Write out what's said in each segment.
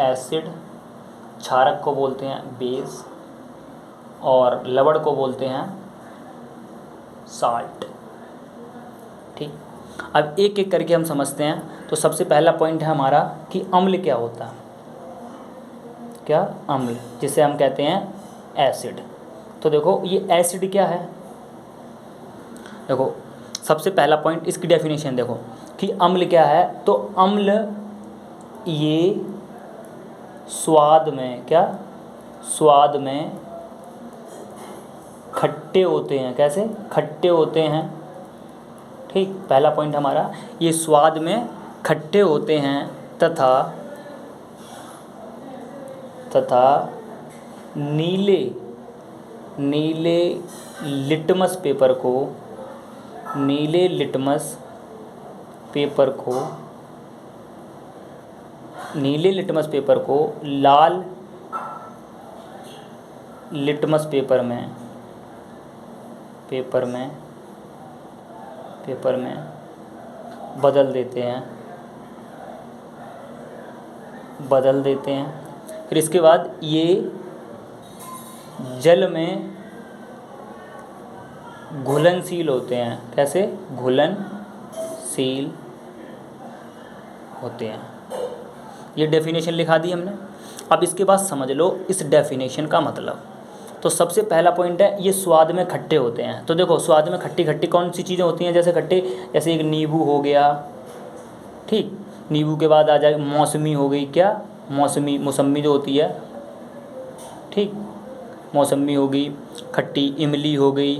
Acid, क्षारक को बोलते हैं बेस, और लवण को बोलते हैं साल्ट। ठीक, अब एक एक करके हम समझते हैं। तो सबसे पहला पॉइंट है हमारा कि अम्ल क्या होता है। क्या? अम्ल, जिसे हम कहते हैं एसिड। तो देखो ये एसिड क्या है। देखो सबसे पहला पॉइंट, इसकी डेफिनेशन देखो कि अम्ल क्या है। तो अम्ल ये स्वाद में, क्या स्वाद में खट्टे होते हैं। कैसे? खट्टे होते हैं। ठीक, पहला पॉइंट हमारा, ये स्वाद में खट्टे होते हैं तथा नीले लिटमस पेपर को लाल लिटमस पेपर में बदल देते हैं। फिर इसके बाद ये जल में घुलनशील होते हैं। कैसे? घुलनशील होते हैं। ये डेफिनेशन लिखा दी हमने। अब इसके बाद समझ लो इस डेफिनेशन का मतलब। तो सबसे पहला पॉइंट है ये स्वाद में खट्टे होते हैं। तो देखो स्वाद में खट्टी खट्टी कौन सी चीज़ें होती हैं जैसे खट्टे, जैसे एक नींबू हो गया। ठीक, नींबू के बाद आ जाए मौसमी हो गई। क्या? मौसमी जो होती है। ठीक, मौसमी हो गई, खट्टी इमली हो गई।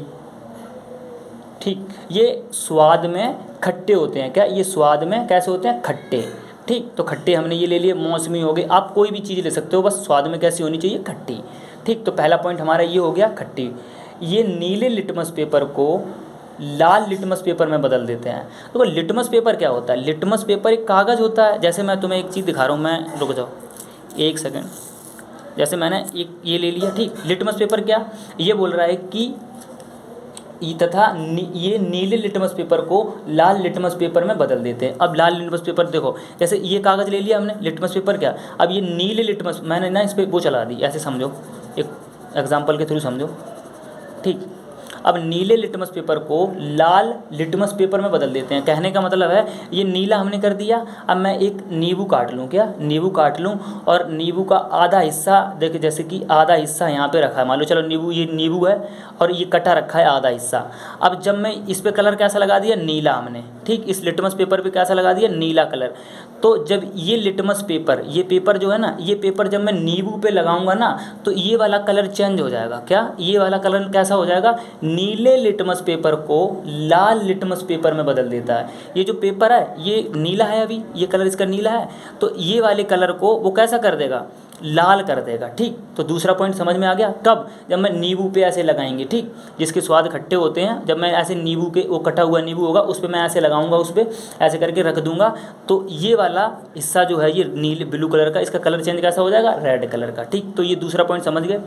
ठीक, ये स्वाद में खट्टे होते हैं। क्या? ये स्वाद में कैसे होते हैं? खट्टे। ठीक, तो खट्टे हमने ये ले लिए, मौसमी हो गए। आप कोई भी चीज़ ले सकते हो, बस स्वाद में कैसी होनी चाहिए? खट्टी। ठीक, तो पहला पॉइंट हमारा ये हो गया, खट्टी। ये नीले लिटमस पेपर को लाल लिटमस पेपर में बदल देते हैं। तो लिटमस पेपर क्या होता है? लिटमस पेपर एक कागज़ होता है। जैसे मैं तुम्हें एक चीज़ दिखा रहा हूँ, मैं, रुक जाओ एक सेकंड। जैसे मैंने एक ये ले लिया। ठीक, लिटमस पेपर क्या ये बोल रहा है कि ये नीले लिटमस पेपर को लाल लिटमस पेपर में बदल देते हैं। अब लाल लिटमस पेपर देखो, जैसे ये कागज़ ले लिया हमने, लिटमस पेपर क्या, अब ये नीले लिटमस, मैंने ना इस पर वो चला दी, ऐसे समझो, एक एग्जांपल के थ्रू समझो। ठीक, अब नीले लिटमस पेपर को लाल लिटमस पेपर में बदल देते हैं। कहने का मतलब है ये नीला हमने कर दिया। अब मैं एक नींबू काट लूँ। क्या? नींबू काट लूँ और नींबू का आधा हिस्सा, देखिए जैसे कि आधा हिस्सा यहाँ पे रखा है, मान लो चलो ये नींबू है और ये कटा रखा है आधा हिस्सा। अब जब मैं इस पर कलर कैसा लगा दिया? नीला हमने। ठीक, इस लिटमस पेपर पर कैसा लगा दिया? नीला कलर। तो जब ये लिटमस पेपर, ये पेपर जो है ना, ये पेपर जब मैं नींबू पे लगाऊंगा ना, तो ये वाला कलर चेंज हो जाएगा। क्या? ये वाला कलर कैसा हो जाएगा? नीले लिटमस पेपर को लाल लिटमस पेपर में बदल देता है। ये जो पेपर है ये नीला है, अभी ये कलर इसका नीला है, तो ये वाले कलर को वो कैसा कर देगा? लाल कर देगा। ठीक, तो दूसरा पॉइंट समझ में आ गया। कब? जब मैं नींबू पे ऐसे लगाएंगे। ठीक, जिसके स्वाद खट्टे होते हैं, जब मैं ऐसे नींबू के, वो कटा हुआ नींबू होगा उस पर मैं ऐसे लगाऊंगा, उस पर ऐसे करके रख दूंगा, तो ये वाला हिस्सा जो है ये नीले ब्लू कलर का, इसका कलर चेंज कैसा हो जाएगा? रेड कलर का। ठीक, तो ये दूसरा पॉइंट समझ गए।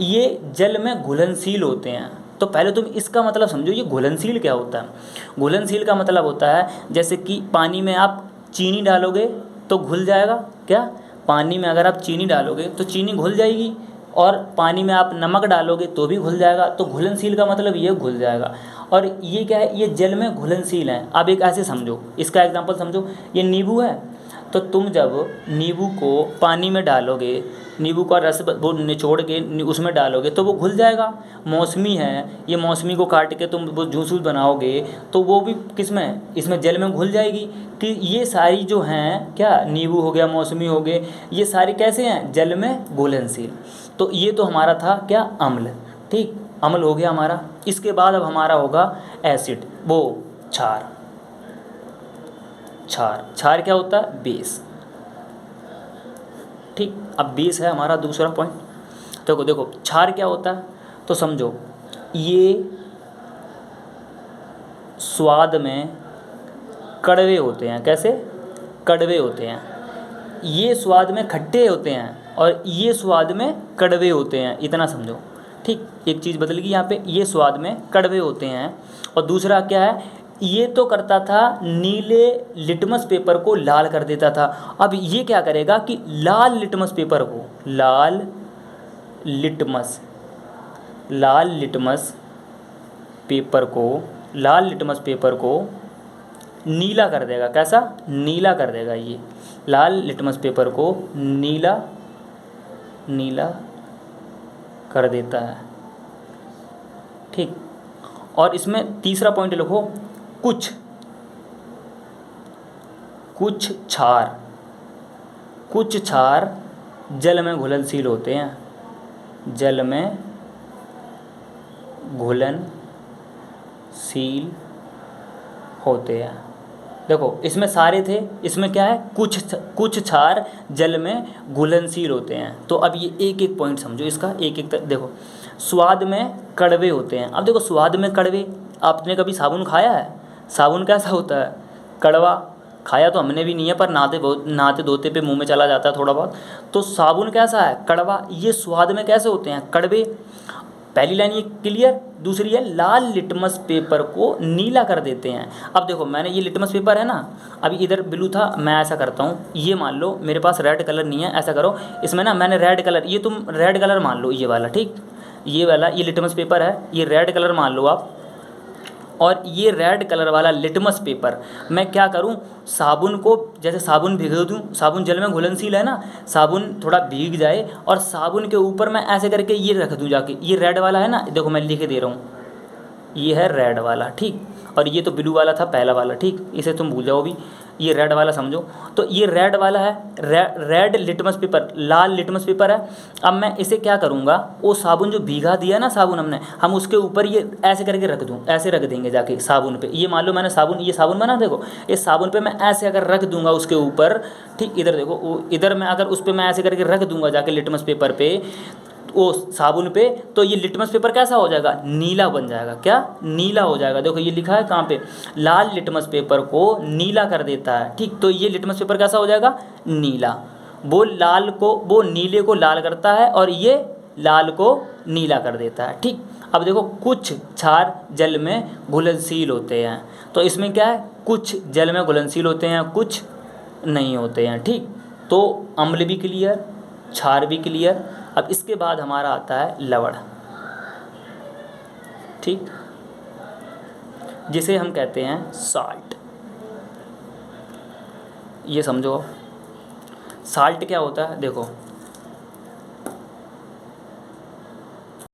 ये जल में घुलनशील होते हैं। तो पहले तुम इसका मतलब समझो, ये घुलनशील क्या होता है। घुलनशील का मतलब होता है जैसे कि पानी में आप चीनी डालोगे तो घुल जाएगा। क्या? पानी में अगर आप चीनी डालोगे तो चीनी घुल जाएगी, और पानी में आप नमक डालोगे तो भी घुल जाएगा। तो घुलनशील का मतलब ये घुल जाएगा। और ये क्या है? ये जल में घुलनशील है। अब एक ऐसे समझो, इसका एग्जांपल समझो, ये नींबू है, तो तुम जब नींबू को पानी में डालोगे, नींबू का रस वो निचोड़ के उसमें डालोगे तो वो घुल जाएगा। मौसमी है, ये मौसमी को काट के तुम वो जूस बनाओगे तो वो भी किस में? इसमें जल में घुल जाएगी। कि ये सारी जो हैं, क्या, नींबू हो गया, मौसमी हो गए, ये सारे कैसे हैं? जल में घुलनशील। तो ये तो हमारा था क्या? अम्ल। ठीक, अम्ल हो गया हमारा। इसके बाद अब हमारा होगा एसिड, वो क्षार। क्षार क्या होता है? बेस। ठीक, अब बेस है हमारा दूसरा पॉइंट। तो देखो क्षार क्या होता है, तो समझो ये स्वाद में कड़वे होते हैं। कैसे? कड़वे होते हैं। ये स्वाद में खट्टे होते हैं और ये स्वाद में कड़वे होते हैं, इतना समझो। ठीक, एक चीज़ बदल गई यहाँ पे, ये स्वाद में कड़वे होते हैं और दूसरा क्या है? ये तो करता था नीले लिटमस पेपर को लाल कर देता था। अब ये क्या करेगा कि लाल लिटमस पेपर को लाल लिटमस पेपर को नीला कर देगा। कैसा? नीला कर देगा। ये लाल लिटमस पेपर को नीला कर देता है। ठीक। और इसमें तीसरा पॉइंट लिखो, कुछ क्षार जल में घुलनशील होते हैं। जल में घुलनशील होते हैं। देखो इसमें सारे थे, इसमें क्या है? कुछ क्षार जल में घुलनशील होते हैं। तो अब ये एक एक पॉइंट समझो इसका, एक एक देखो। स्वाद में कड़वे होते हैं। अब देखो स्वाद में कड़वे, आपने कभी साबुन खाया है? साबुन कैसा होता है? कड़वा। खाया तो हमने भी नहीं है, पर नहाते धोते पे मुंह में चला जाता है थोड़ा बहुत। तो साबुन कैसा है? कड़वा। ये स्वाद में कैसे होते हैं? कड़वे। पहली लाइन ये क्लियर। दूसरी है लाल लिटमस पेपर को नीला कर देते हैं। अब देखो मैंने ये लिटमस पेपर है ना, अभी इधर ब्लू था, मैं ऐसा करता हूँ, ये मान लो मेरे पास रेड कलर नहीं है, ऐसा करो इसमें ना मैंने रेड कलर, ये तुम रेड कलर मान लो, ये वाला, ठीक, ये वाला ये लिटमस पेपर है, ये रेड कलर मान लो आप। और ये रेड कलर वाला लिटमस पेपर मैं क्या करूं, साबुन को, जैसे साबुन भिगो दूं, साबुन जल में घुलनशील है ना, साबुन थोड़ा भीग जाए और साबुन के ऊपर मैं ऐसे करके ये रख दूं जाके। ये रेड वाला है ना, देखो मैं लिख दे रहा हूँ, ये है रेड वाला, ठीक, और ये तो ब्लू वाला था पहला वाला, ठीक, इसे तुम भूल जाओ भी, ये रेड वाला समझो। तो ये रेड वाला है, रेड लिटमस पेपर, लाल लिटमस पेपर है। अब मैं इसे क्या करूँगा, वो साबुन जो भीगा दिया ना साबुन हमने, हम उसके ऊपर ये ऐसे करके रख दूँ, ऐसे रख देंगे जाके साबुन पे। ये मान लो मैंने साबुन, ये साबुन बना, देखो इस साबुन पे मैं ऐसे अगर रख दूंगा उसके ऊपर, ठीक, इधर देखो, इधर मैं अगर उस पर मैं ऐसे करके रख दूंगा जाके लिटमस पेपर पे, वो साबुन पे, तो ये लिटमस पेपर कैसा हो जाएगा? नीला बन जाएगा। क्या? नीला हो जाएगा। देखो ये लिखा है कहाँ पे, लाल लिटमस पेपर को नीला कर देता है, ठीक, तो ये लिटमस पेपर कैसा हो जाएगा? नीला। वो नीले को लाल करता है और ये लाल को नीला कर देता है, ठीक। अब देखो कुछ क्षार जल में घुलनशील होते हैं, तो इसमें क्या है, कुछ जल में घुलनशील होते हैं, कुछ नहीं होते हैं, ठीक। तो अम्ल भी क्लियर, क्षार भी क्लियर। अब इसके बाद हमारा आता है लवण, ठीक, जिसे हम कहते हैं साल्ट। ये समझो साल्ट क्या होता है। देखो